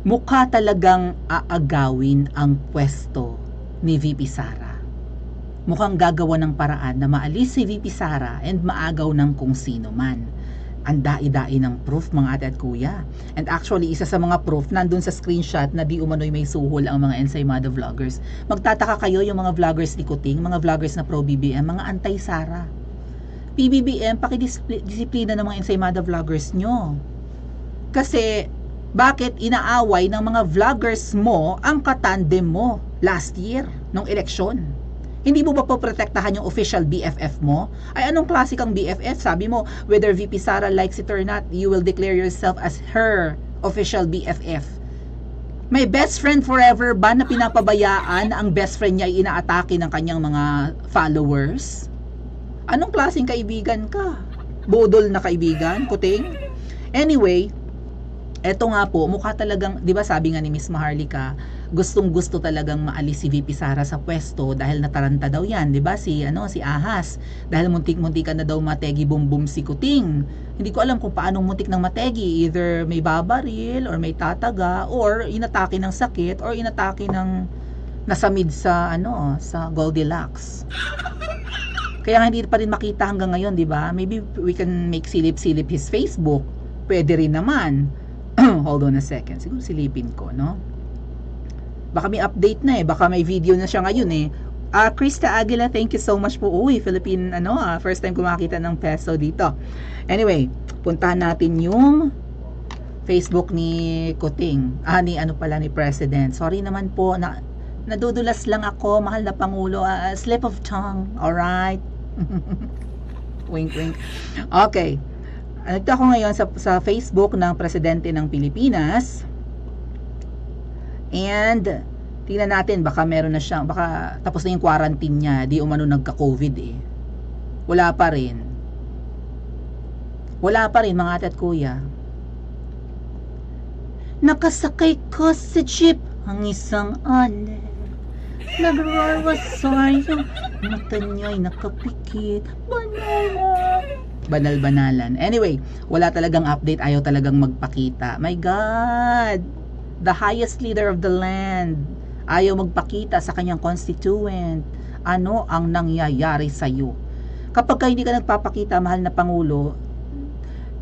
mukha talagang aagawin ang pwesto ni VP Sara. Mukhang gagawa ng paraan na maalis si VP Sara and maagaw ng kung sino man. Ang dai-dai ng proof, mga ate at kuya. And actually, isa sa mga proof nandun sa screenshot na di umano'y may suhol ang mga ensaymada vloggers. Magtataka kayo yung mga vloggers ni Kuting, mga vloggers na pro-BBM, mga anti-Sara. PBBM, pakidisiplina ng mga ensaymada vloggers nyo. Kasi, bakit inaaway ng mga vloggers mo ang katandem mo last year, nung eleksyon? Hindi mo ba poprotektahan yung official BFF mo? Ay, anong klase kang BFF? Sabi mo, whether VP Sara likes it or not, you will declare yourself as her official BFF. May best friend forever ba na pinapabayaan ang best friend niya ay inaatake ng kanyang mga followers? Anong klaseng kaibigan ka? Budol na kaibigan, Kuting? Anyway, eto nga po, mukha talagang, di ba sabi nga ni Miss Maharlika, gustong-gusto talagang maalis si VP Sara sa pwesto dahil nataranta daw yan, di ba? Si Ahas, dahil muntik-muntikan na daw mategi bumbum si Kuting. Hindi ko alam kung paanong muntik ng mategi, either may babaril or may tataga or inatake ng sakit or inatake ng nasamid sa sa Goldilocks. Kaya hindi pa rin makita hanggang ngayon, di ba? Maybe we can make silip-silip his Facebook. Pwede rin naman. Hold on a second. Siguro silipin ko, no? Baka may update na eh. Baka may video na siya ngayon eh. Krista Aguila, thank you so much po. Uy, Philippine, first time ko makakita ng peso dito. Anyway, puntahan natin yung Facebook ni Kuting. Ni President. Sorry naman po, nadudulas lang ako, mahal na Pangulo. Slip of tongue, alright? Wink, wink. Okay. Ito ako ngayon sa Facebook ng Presidente ng Pilipinas. And tingnan natin, baka meron na siyang, baka tapos na yung quarantine niya, di umano nagka-COVID eh. Wala pa rin. Wala pa rin, mga ate at kuya. Nakasakay ko sa jeep ang isang ale. Nag-roar was yung mata niya'y nakapikit. Banal-banalan. Anyway, wala talagang update, ayaw talagang magpakita. My God! The highest leader of the land, ayaw magpakita sa kanyang constituent. Ano ang nangyayari sa'yo? Kapag hindi ka nagpapakita, mahal na Pangulo,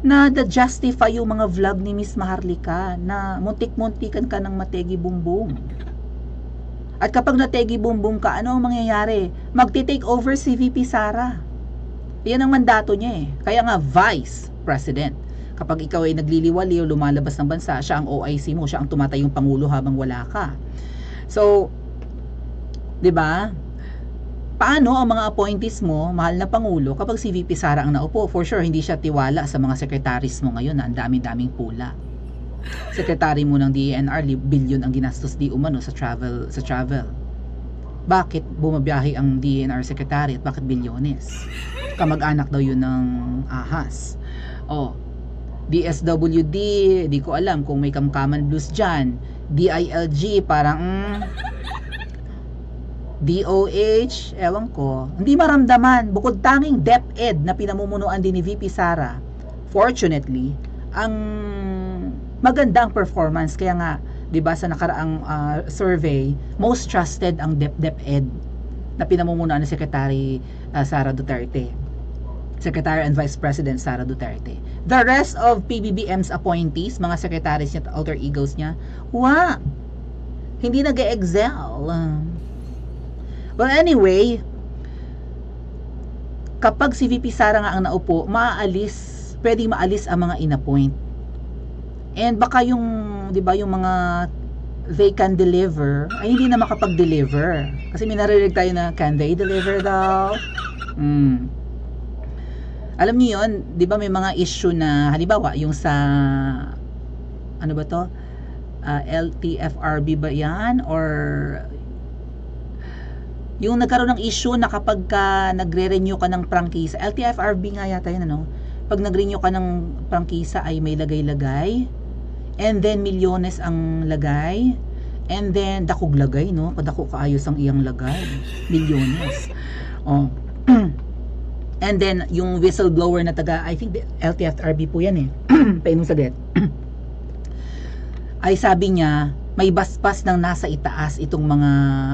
na-justify yung mga vlog ni Miss Maharlika na muntik-muntikan ka ng mategi bumbong. At kapag nategi bumbong ka, ano ang mangyayari? Magti-take over si VP Sara. Yan ang mandato niya eh. Kaya nga Vice President. Kapag ikaw ay nagliliwali o lumalabas ng bansa, siya ang OIC mo, siya ang tumatayong Pangulo habang wala ka. So, 'di ba? Paano ang mga appointees mo, mahal na Pangulo, kapag si VP Sara ang naupo? For sure, hindi siya tiwala sa mga secretaries mo ngayon na ang dami-daming pula. Secretary mo ng DENR, billion ang ginastos di umano sa travel. Bakit bumabiyahe ang DENR secretary at bakit bilyones? Kamag-anak daw yun ng Ahas. DSWD, di ko alam kung may kamkaman blues dyan. DILG, parang DOH, ewan ko. Hindi maramdaman, bukod tanging DepEd na pinamumunuan din ni VP Sara. Fortunately, ang maganda ang performance. Kaya nga, di ba sa nakaraang survey, most trusted ang DepEd na pinamumunuan ni Secretary Sara Duterte. Secretary and Vice President Sara Duterte. The rest of PBBM's appointees, mga secretaries niya, alter egos niya, hindi nag-excel. Well, anyway, kapag si VP Sara nga ang naupo, pwedeng maalis ang mga inappoint. And baka yung, di ba, yung mga they can deliver, ay hindi na makapag-deliver. Kasi may naririnig tayo na, can they deliver daw? Alam niyo yun, di ba may mga issue na, halimbawa, yung sa, ano ba to? LTFRB ba yan? Or, yung nagkaroon ng issue na kapag nagre-renew ka ng prangkisa, LTFRB nga yata yun, ano? Pag nag-renew ka ng prangkisa ay may lagay-lagay, and then milyones ang lagay, and then dakog lagay, no? Kadako kaayos ang iyang lagay. Milyones. And then, yung whistleblower na taga, I think LTFRB po yan eh. Painong saglit. ay sabi niya, may basbas ng nasa itaas itong mga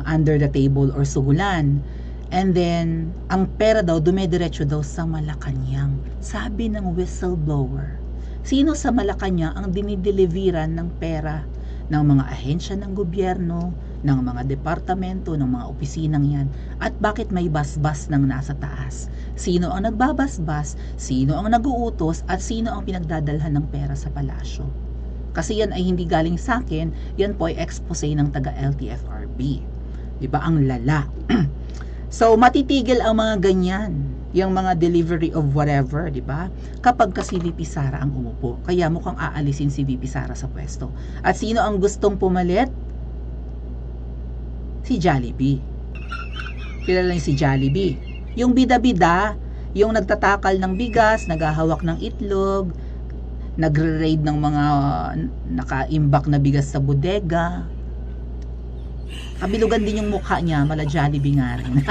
under the table or suhulan. And then, ang pera daw, dumediretso daw sa Malacanang. Sabi ng whistleblower. Sino sa Malacanang ang dinideliveran ng pera ng mga ahensya ng gobyerno, ng mga departamento, ng mga opisinang yan? At bakit may basbas ng nasa taas? Sino ang nagbabasbas? Sino ang naguutos? At sino ang pinagdadalhan ng pera sa palasyo? Kasi yan ay hindi galing sa akin, yan po ay expose ng taga LTFRB. Diba? Ang lala. So, matitigil ang mga ganyan, yung mga delivery of whatever, diba? Kapag si VP Sara ang umupo. Kaya mukhang aalisin si VP Sara sa pwesto. At sino ang gustong pumalit? Si Jollibee. Kilala niyo si Jollibee. Yung bida-bida, yung nagtatakal ng bigas, naghahawak ng itlog, nagre-raid ng mga nakaimbak na bigas sa bodega. Kabilugan din yung mukha niya, mala Jollibee nga rin.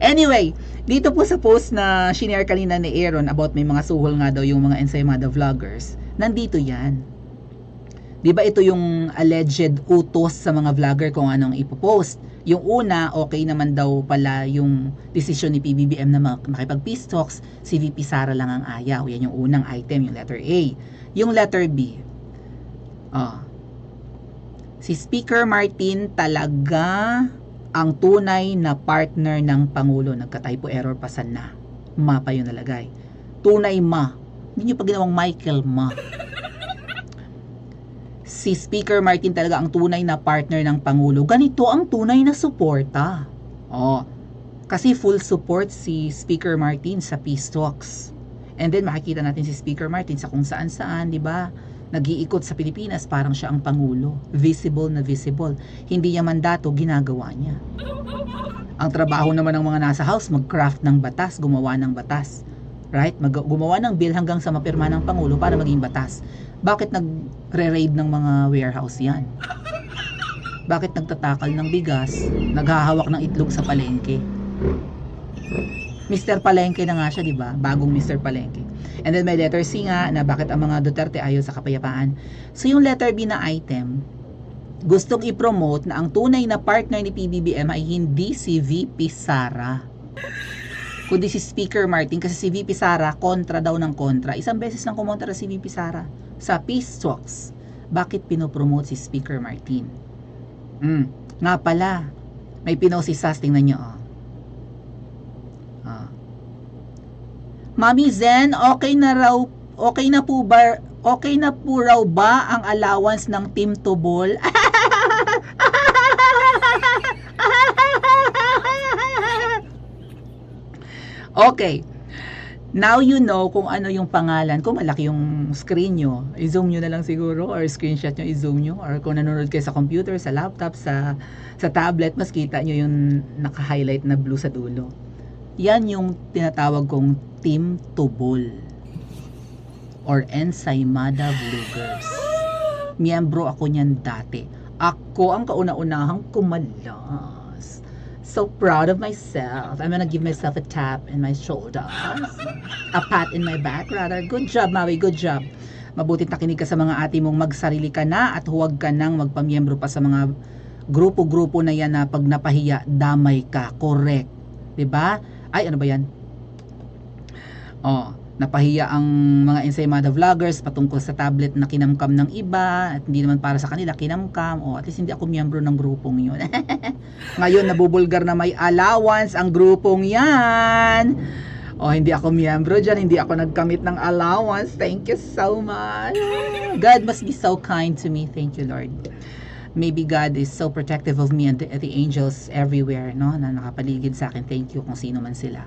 Anyway, dito po sa post na shinare kanina ni Aaron about may mga suhol nga daw yung mga ensaymada vloggers, nandito yan. Diba ito yung alleged utos sa mga vlogger kung anong ipopost. Yung una, okay naman daw pala yung desisyon ni PBBM na makipag-peace talks, si VP Sara lang ang ayaw. Yan yung unang item, yung letter A. Yung letter B, si Speaker Martin talaga ang tunay na partner ng Pangulo. Nagka-typo error pasan na. Ma pa yung nalagay. Tunay ma. Hindi nyo pa ginawang Michael ma. Si Speaker Martin talaga ang tunay na partner ng Pangulo. Ganito ang tunay na suporta. Kasi full support si Speaker Martin sa peace talks. And then makikita natin si Speaker Martin sa kung saan-saan, di ba? Nag-iikot sa Pilipinas, parang siya ang Pangulo. Visible na visible. Hindi niya mandato, ginagawa niya. Ang trabaho naman ng mga nasa house, mag-craft ng batas, gumawa ng batas. Right? Gumawa ng bill hanggang sa mapirma ng Pangulo para maging batas. Bakit nagre-raid ng mga warehouse yan? Bakit nagtatakal ng bigas, naghahawak ng itlog sa palengke? Mr. Palengke na nga siya, di ba? Bagong Mr. Palengke. And then may letter C nga na bakit ang mga Duterte ayaw sa kapayapaan. So yung letter B na item, gustong i-promote na ang tunay na partner ni PBBM ay hindi si VP Sara, kundi si Speaker Martin. Kasi si VP Sara, kontra daw ng kontra. Isang beses lang kumontra si VP Sara sa peace talks. Bakit pinopromote si Speaker Martin? Nga pala, may pinosisas, tingnan nyo, Mami Zen, okay na po raw ba ang allowance ng Team Tubol? Okay. Now you know kung ano yung pangalan. Kung malaki yung screen nyo, i-zoom nyo na lang siguro, or screenshot nyo, i-zoom nyo, or kung nanonood kayo sa computer, sa laptop, sa tablet, mas kita nyo yung naka-highlight na blue sa dulo. Yan yung tinatawag kong Team Tubol or Ensaymada Vloggers. Miyembro ako niyan dati. Ako ang kauna-unahang kumalas. So proud of myself. I'm gonna give myself a tap in my shoulders. A pat in my back rather. Good job, Maui. Good job. Mabuti nakinig ka sa mga ate mong magsarili ka na at huwag ka nang magpamiyembro pa sa mga grupo-grupo na yan na pag napahiya, damay ka. Correct. Diba? Ay, ano ba yan? Napahiya ang mga ensaymada vloggers patungkol sa tablet na kinamkam ng iba at hindi naman para sa kanila kinamkam. At least hindi ako miyembro ng grupong yun. Ngayon nabubulgar na may allowance ang grupong yan. Hindi ako miyembro dyan, hindi ako nagkamit ng allowance. Thank you so much. God must be so kind to me. Thank you, Lord. Maybe God is so protective of me and the angels everywhere, no, na nakapaligid sa akin. Thank you kung sino man sila.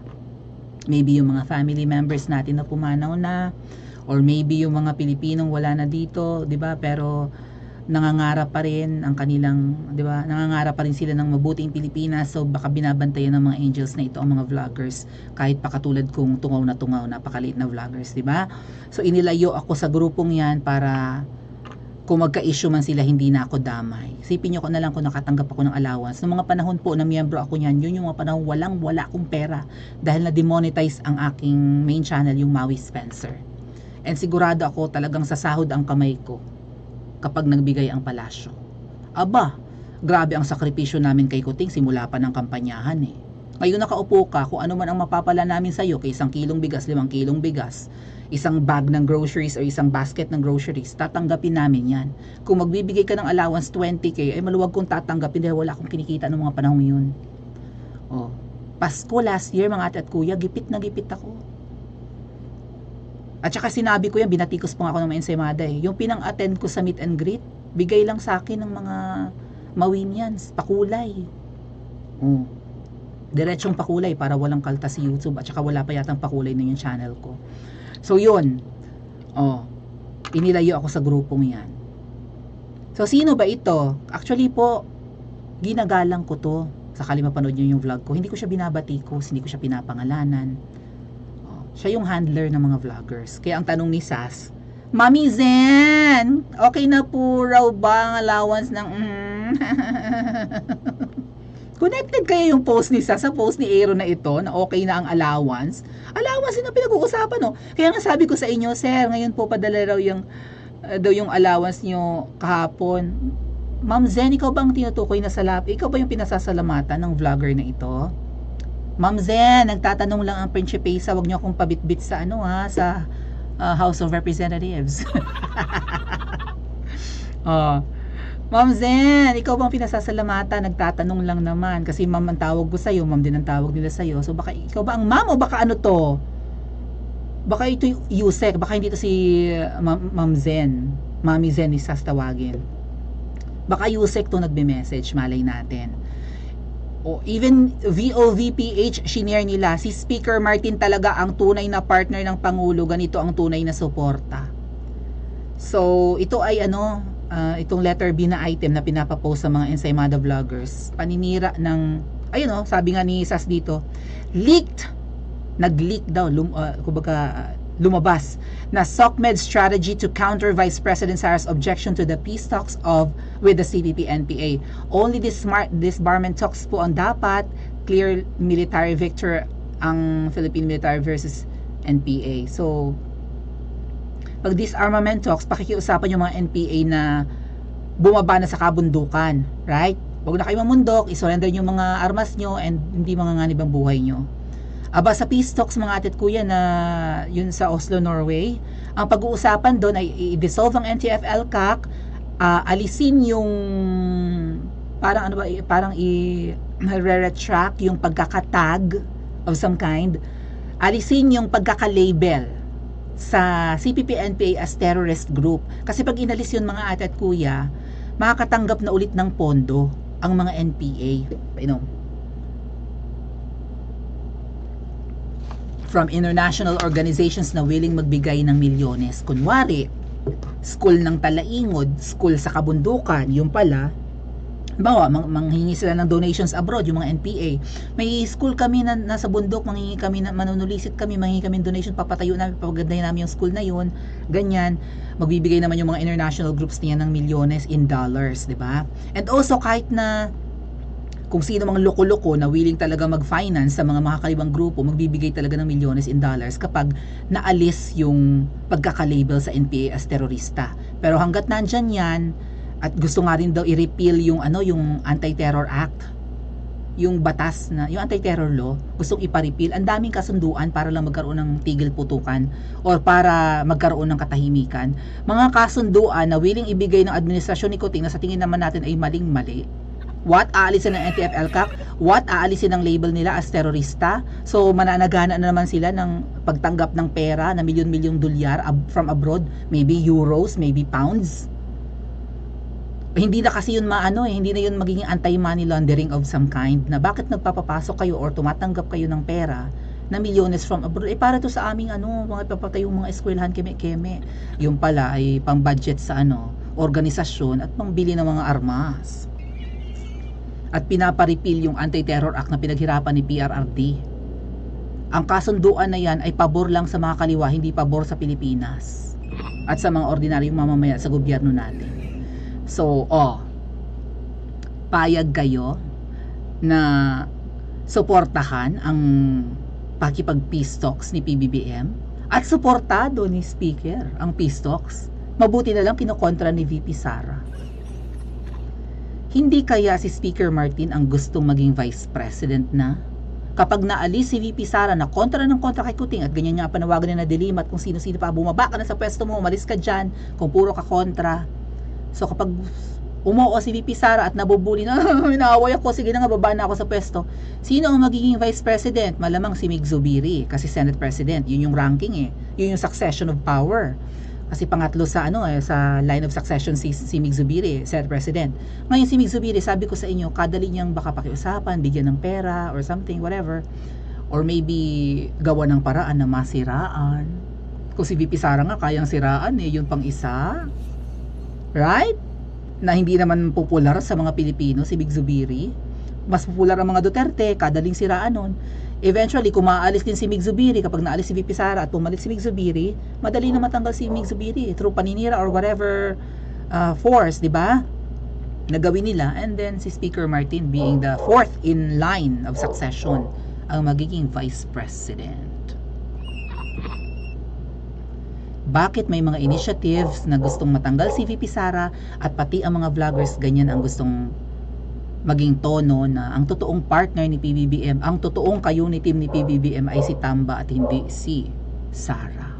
Maybe yung mga family members natin na pumanaw na, or maybe yung mga Pilipinong wala na dito, 'di ba? Pero nangangarap pa rin ang kanilang, 'di ba? Nangangarap pa rin sila ng mabuting Pilipinas. So baka binabantayan ng mga angels na ito ang mga vloggers, kahit pa katulad kong tungaw, napakaliit na vloggers, 'di ba? So inilayo ako sa grupong 'yan para kung magka-issue man sila, hindi na ako damay. Isipin nyo ko na lang kung nakatanggap ako ng allowance. Noong mga panahon po na miyembro ako niyan, yun yung mga panahon wala akong pera dahil na-demonetize ang aking main channel, yung Maui Spencer. And sigurado ako talagang sa sahod ang kamay ko. kapag nagbigay ang palasyo. Aba, grabe ang sakripisyo namin kay Kuting simula pa ng kampanyahan eh. Ngayon nakaupo ka, kung ano man ang mapapala namin sa'yo, kay 1 kilong bigas, 5 kilong bigas, isang bag ng groceries o isang basket ng groceries, tatanggapin namin yan. Kung magbibigay ka ng allowance 20k, ay maluwag kong tatanggapin dahil wala akong kinikita ng mga panahon yun. Oh, Pasko last year mga ate at kuya, gipit na gipit ako. At saka sinabi ko yan, binatikos pa nga ako ng mga ensaymada eh. Yung pinang-attend ko sa meet and greet, bigay lang sa akin ng mga Mawinians, pakulay. Oh. Diretsong pakulay para walang kaltas sa YouTube at saka wala pa yatang pakulay na yung channel ko. So yun. Oh. Inilayo ako sa grupong yan. So sino ba ito? Actually po, ginagalang ko to. Sakali mapanood nyo yung vlog ko. Hindi ko siya binabatikos, hindi ko siya pinapangalanan. Oh. Siya yung handler ng mga vloggers. Kaya ang tanong ni Sas, Mami Zen, okay na po raw ba ang allowance ng Connected kaya yung post ni Sas sa post ni Aero na ito na okay na ang allowance? Allowance na pinag-uusapan no. Kaya nga sabi ko sa inyo, sir, ngayon po padala raw yung allowance nyo kahapon. Ma'am Zen, ikaw ba ang tinutukoy na salapi? Ikaw ba yung pinasasalamatan ng vlogger na ito? Ma'am Zen, nagtatanong lang ang Principesa, wag nyo akong pabitbit sa sa House of Representatives. Ma'am Zen, ikaw bang pinasasalamatan? Nagtatanong lang naman. Kasi ma'am ang tawag ko sa'yo, ma'am din ang tawag nila sa'yo. So baka ikaw ba ang ma'am o baka ano to? Baka ito yung Yusek, baka hindi to si Ma'am Zen. Mami Zen is sastawagin. Baka Yusek to nagbe-message, malay natin. O even VOVPH, shinare nila, si Speaker Martin talaga ang tunay na partner ng Pangulo, ganito ang tunay na suporta. So, ito ay itong letter B na item na pinapapost sa mga ensaymada vloggers. Paninira ng, sabi nga ni Sas dito, leaked, nag-leak daw, lumabas na SOCMED strategy to counter Vice President Sara's objection to the peace talks with the CPP-NPA. Only disbarment talks po ang dapat, clear military victory ang Philippine military versus NPA. So, pag disarmament talks, pakikiusapan yung mga NPA na bumaba na sa kabundukan, right? Huwag na kayo mamundok, isurrender yung mga armas nyo and hindi manganganib ang buhay nyo. Aba sa peace talks mga ate at kuya na yun sa Oslo, Norway, ang pag-uusapan doon ay i-dissolve ang NTF-ELCAC, alisin yung parang i-retract yung pagkakatag of some kind, alisin yung pagkaka-label sa CPP-NPA as terrorist group. Kasi pag inalis yun mga ate at kuya, makakatanggap na ulit ng pondo ang mga NPA. From international organizations na willing magbigay ng milyones. Kunwari, school ng Talaingod, school sa kabundukan, yung pala, manghingi sila ng donations abroad, yung mga NPA. May school kami na nasa bundok, manghingi kami, manunulisit kami, manghingi kami donation, papatayo namin, papagandahin namin yung school na yun, ganyan. Magbibigay naman yung mga international groups niya ng milyones in dollars, di ba? And also, kahit na kung sino mga loko-loko na willing talaga mag-finance sa mga makakalibang grupo, magbibigay talaga ng milyones in dollars kapag naalis yung pagkaka-label sa NPA as terorista. Pero hanggat nandyan yan, at gusto nga rin daw i-repeal yung yung Anti-Terror Act, yung batas na, yung anti-terror law, gustong ipa-repeal. Ang daming kasunduan para lang magkaroon ng tigil putukan or para magkaroon ng katahimikan. Mga kasunduan na willing ibigay ng administrasyon ni Kuting na sa tingin naman natin ay maling-mali. What? Aalisin ng NTF-ELCAC? What? Aalisin ng label nila as terorista? So, mananagana na naman sila ng pagtanggap ng pera na milyon-milyong dolyar from abroad, maybe euros, maybe pounds. Hindi na kasi yun hindi na yun magiging anti-money laundering of some kind, na bakit nagpapapasok kayo or tumatanggap kayo ng pera na milyones from abroad, para to sa aming mga papatayong mga eskwelahan keme-keme. Yung pala ay pang-budget sa organisasyon at pang-bili ng mga armas. At pinapa-repeal yung Anti-Terror Act na pinaghirapan ni PRRD. Ang kasunduan na yan ay pabor lang sa mga kaliwa, hindi pabor sa Pilipinas at sa mga ordinaryong mamamayan sa gobyerno natin. So, payag kayo na suportahan ang pakipag-peace talks ni PBBM at suportado ni Speaker ang peace talks Mabuti na lang kinokontra ni VP Sara. Hindi kaya si Speaker Martin ang gustong maging Vice President na? Kapag naalis si VP Sara na kontra ng kontra kay Kuting at ganyan nga panawagan na dilimat kung sino-sino pa, bumaba ka na sa pwesto mo, umalis ka dyan kung puro ka kontra. So kapag umuo si VP Sara at nabubuli na, inaaway ako, sige na nga, baba na ako sa pwesto. Sino ang magiging Vice President? Malamang si Mig Zubiri, kasi Senate President. Yun yung ranking eh. Yun yung succession of power. Kasi pangatlo sa sa line of succession si Mig Zubiri, Senate President. Ngayon si Mig Zubiri, sabi ko sa inyo, kadali niyang baka pakiusapan, bigyan ng pera or something, whatever. Or maybe gawa ng paraan na masiraan. Kung si VP Sara nga kayang siraan eh, yun pang isa. Right? Na hindi naman popular sa mga Pilipino, si Mig Zubiri. Mas popular ang mga Duterte, kadaling siraan nun. Eventually, kung maalis din si Mig Zubiri, kapag naalis si VP Sara at pumalit si Mig Zubiri, madali na matanggal si Mig Zubiri through paninira or whatever force, di ba? Nagawin nila. And then si Speaker Martin being the fourth in line of succession ang magiging Vice President. Bakit may mga initiatives na gustong matanggal si VP Sara at pati ang mga vloggers ganyan ang gustong maging tono na ang totoong partner ni PBBM, ang totoong ka-unity team ni PBBM ay si Tamba at hindi si Sara.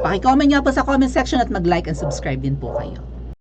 Paki-comment nga po sa comment section at mag-like and subscribe din po kayo.